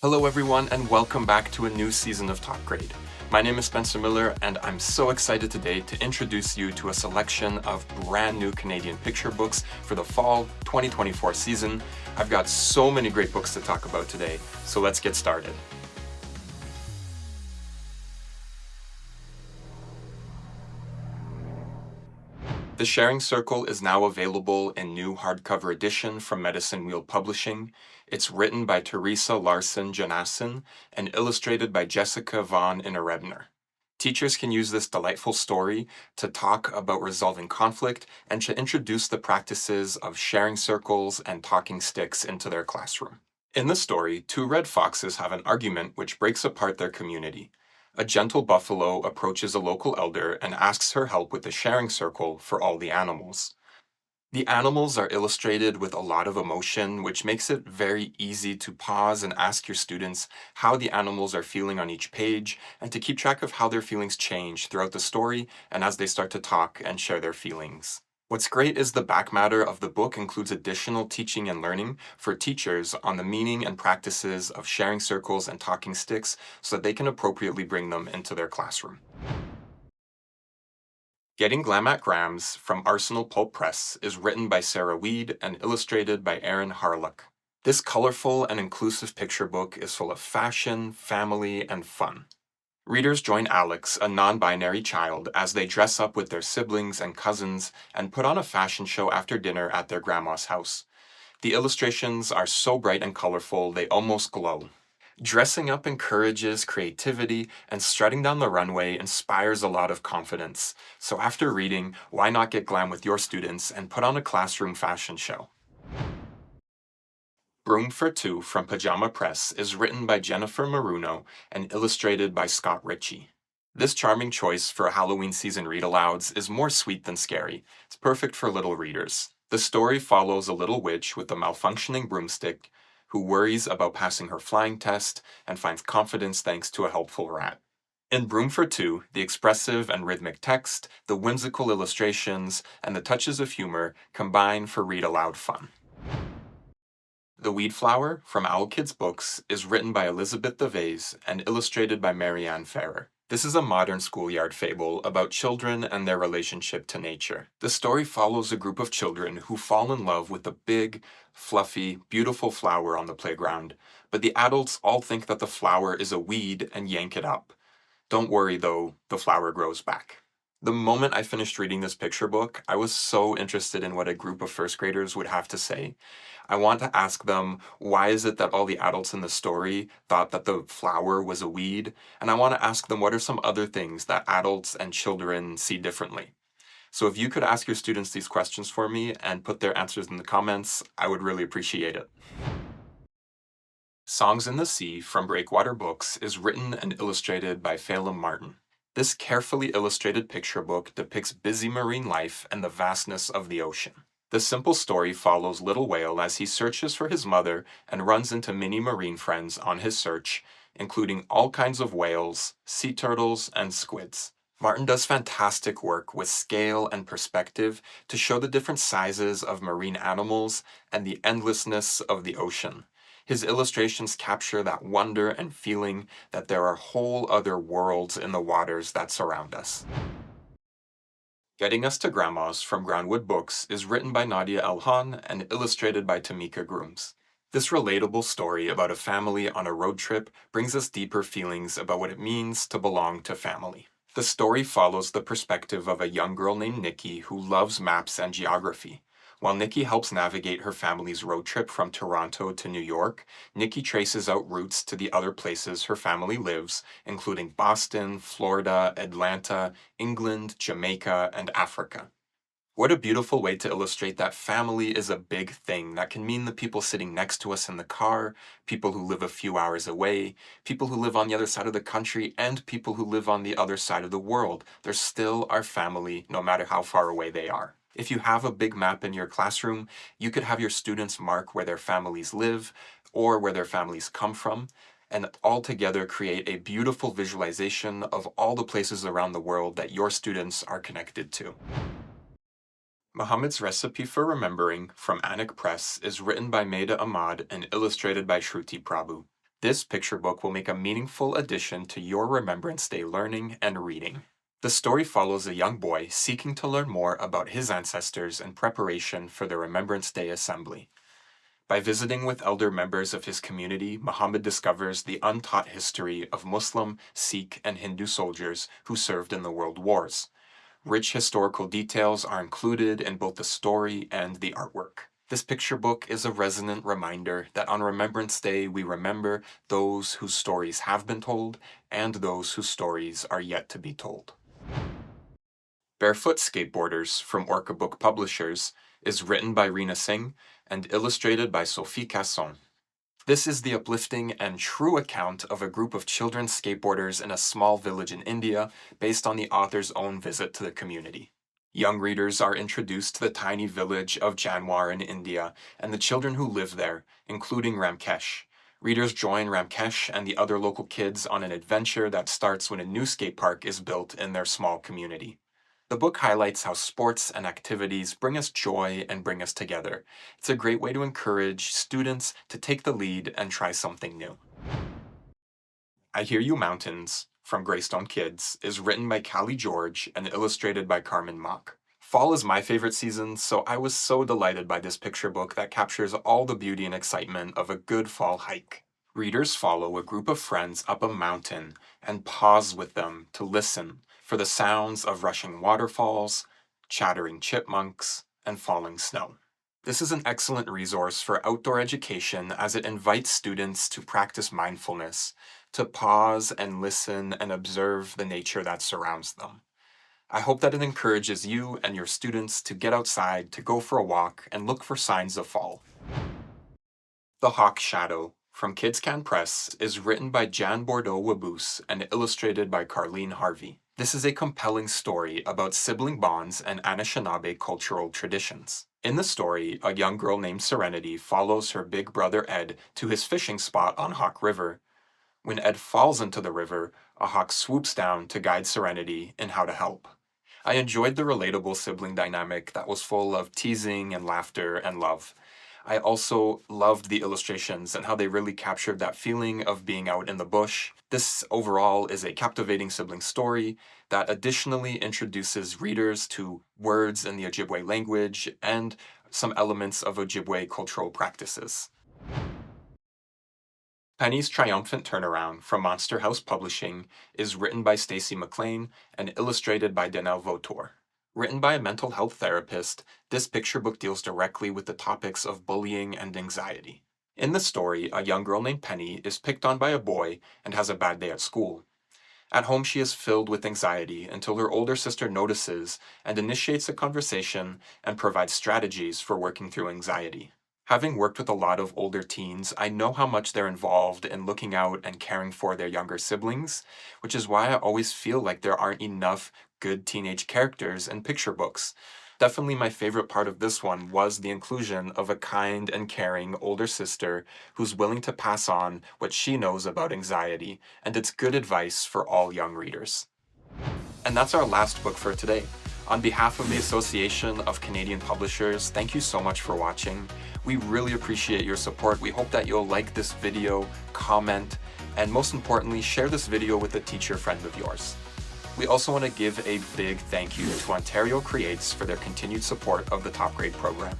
Hello everyone and welcome back to a new season of Top Grade. My name is Spencer Miller and I'm so excited today to introduce you to a selection of brand new Canadian picture books for the fall 2024 season. I've got so many great books to talk about today, so let's get started. The Sharing Circle is now available in new hardcover edition from Medicine Wheel Publishing. It's written by Teresa Larson Janassen and illustrated by Jessica von Innerebner. Teachers can use this delightful story to talk about resolving conflict and to introduce the practices of sharing circles and talking sticks into their classroom. In the story, two red foxes have an argument which breaks apart their community. A gentle buffalo approaches a local elder and asks her help with the sharing circle for all the animals. The animals are illustrated with a lot of emotion, which makes it very easy to pause and ask your students how the animals are feeling on each page, and to keep track of how their feelings change throughout the story and as they start to talk and share their feelings. What's great is the back matter of the book includes additional teaching and learning for teachers on the meaning and practices of sharing circles and talking sticks so that they can appropriately bring them into their classroom. Getting Glam at Grams from Arsenal Pulp Press is written by Sarah Weed and illustrated by Aaron Harlock. This colorful and inclusive picture book is full of fashion, family, and fun. Readers join Alex, a non-binary child, as they dress up with their siblings and cousins and put on a fashion show after dinner at their grandma's house. The illustrations are so bright and colorful they almost glow. Dressing up encourages creativity, and strutting down the runway inspires a lot of confidence. So after reading, why not get glam with your students and put on a classroom fashion show? Broom for Two from Pajama Press is written by Jennifer Maruno and illustrated by Scott Ritchie. This charming choice for Halloween season read-alouds is more sweet than scary. It's perfect for little readers. The story follows a little witch with a malfunctioning broomstick who worries about passing her flying test and finds confidence thanks to a helpful rat. In Broom for Two, the expressive and rhythmic text, the whimsical illustrations, and the touches of humor combine for read-aloud fun. The Weedflower from Owl Kids Books is written by Elizabeth DeVays and illustrated by Marianne Farrer. This is a modern schoolyard fable about children and their relationship to nature. The story follows a group of children who fall in love with a big, fluffy, beautiful flower on the playground, but the adults all think that the flower is a weed and yank it up. Don't worry though, the flower grows back. The moment I finished reading this picture book, I was so interested in what a group of first graders would have to say. I want to ask them, why is it that all the adults in the story thought that the flower was a weed? And I want to ask them what are some other things that adults and children see differently. So if you could ask your students these questions for me and put their answers in the comments, I would really appreciate it. Songs in the Sea from Breakwater Books is written and illustrated by Phelim Martin. This carefully illustrated picture book depicts busy marine life and the vastness of the ocean. The simple story follows Little Whale as he searches for his mother and runs into many marine friends on his search, including all kinds of whales, sea turtles, and squids. Martin does fantastic work with scale and perspective to show the different sizes of marine animals and the endlessness of the ocean. His illustrations capture that wonder and feeling that there are whole other worlds in the waters that surround us. Getting Us to Grandma's from Groundwood Books is written by Nadia Elhan and illustrated by Tamika Grooms. This relatable story about a family on a road trip brings us deeper feelings about what it means to belong to family. The story follows the perspective of a young girl named Nikki who loves maps and geography. While Nikki helps navigate her family's road trip from Toronto to New York, Nikki traces out routes to the other places her family lives, including Boston, Florida, Atlanta, England, Jamaica, and Africa. What a beautiful way to illustrate that family is a big thing that can mean the people sitting next to us in the car, people who live a few hours away, people who live on the other side of the country, and people who live on the other side of the world. They're still our family, no matter how far away they are. If you have a big map in your classroom, you could have your students mark where their families live or where their families come from, and all together create a beautiful visualization of all the places around the world that your students are connected to. Muhammad's Recipe for Remembering from Anik Press is written by Maida Ahmad and illustrated by Shruti Prabhu. This picture book will make a meaningful addition to your Remembrance Day learning and reading. The story follows a young boy seeking to learn more about his ancestors in preparation for the Remembrance Day assembly. By visiting with elder members of his community, Muhammad discovers the untaught history of Muslim, Sikh, and Hindu soldiers who served in the world wars. Rich historical details are included in both the story and the artwork. This picture book is a resonant reminder that on Remembrance Day we remember those whose stories have been told and those whose stories are yet to be told. Barefoot Skateboarders from Orca Book Publishers is written by Reena Singh and illustrated by Sophie Casson. This is the uplifting and true account of a group of children skateboarders in a small village in India based on the author's own visit to the community. Young readers are introduced to the tiny village of Janwar in India and the children who live there, including Ramkesh. Readers join Ramkesh and the other local kids on an adventure that starts when a new skate park is built in their small community. The book highlights how sports and activities bring us joy and bring us together. It's a great way to encourage students to take the lead and try something new. I Hear You Mountains from Greystone Kids is written by Callie George and illustrated by Carmen Mock. Fall is my favorite season, so I was so delighted by this picture book that captures all the beauty and excitement of a good fall hike. Readers follow a group of friends up a mountain and pause with them to listen for the sounds of rushing waterfalls, chattering chipmunks, and falling snow. This is an excellent resource for outdoor education as it invites students to practice mindfulness, to pause and listen and observe the nature that surrounds them. I hope that it encourages you and your students to get outside, to go for a walk, and look for signs of fall. The Hawk Shadow from Kids Can Press is written by Jan Bordeaux-Wabous and illustrated by Carleen Harvey. This is a compelling story about sibling bonds and Anishinaabe cultural traditions. In the story, a young girl named Serenity follows her big brother Ed to his fishing spot on Hawk River. When Ed falls into the river, a hawk swoops down to guide Serenity in how to help. I enjoyed the relatable sibling dynamic that was full of teasing and laughter and love. I also loved the illustrations and how they really captured that feeling of being out in the bush. This overall is a captivating sibling story that additionally introduces readers to words in the Ojibwe language and some elements of Ojibwe cultural practices. Penny's Triumphant Turnaround from Monster House Publishing is written by Stacey McLean and illustrated by Danelle Vautour. Written by a mental health therapist, this picture book deals directly with the topics of bullying and anxiety. In the story, a young girl named Penny is picked on by a boy and has a bad day at school. At home, she is filled with anxiety until her older sister notices and initiates a conversation and provides strategies for working through anxiety. Having worked with a lot of older teens, I know how much they're involved in looking out and caring for their younger siblings, which is why I always feel like there aren't enough good teenage characters in picture books. Definitely my favorite part of this one was the inclusion of a kind and caring older sister who's willing to pass on what she knows about anxiety, and it's good advice for all young readers. And that's our last book for today. On behalf of the Association of Canadian Publishers, thank you so much for watching. We really appreciate your support. We hope that you'll like this video, comment, and most importantly, share this video with a teacher friend of yours. We also want to give a big thank you to Ontario Creates for their continued support of the Top Grade program.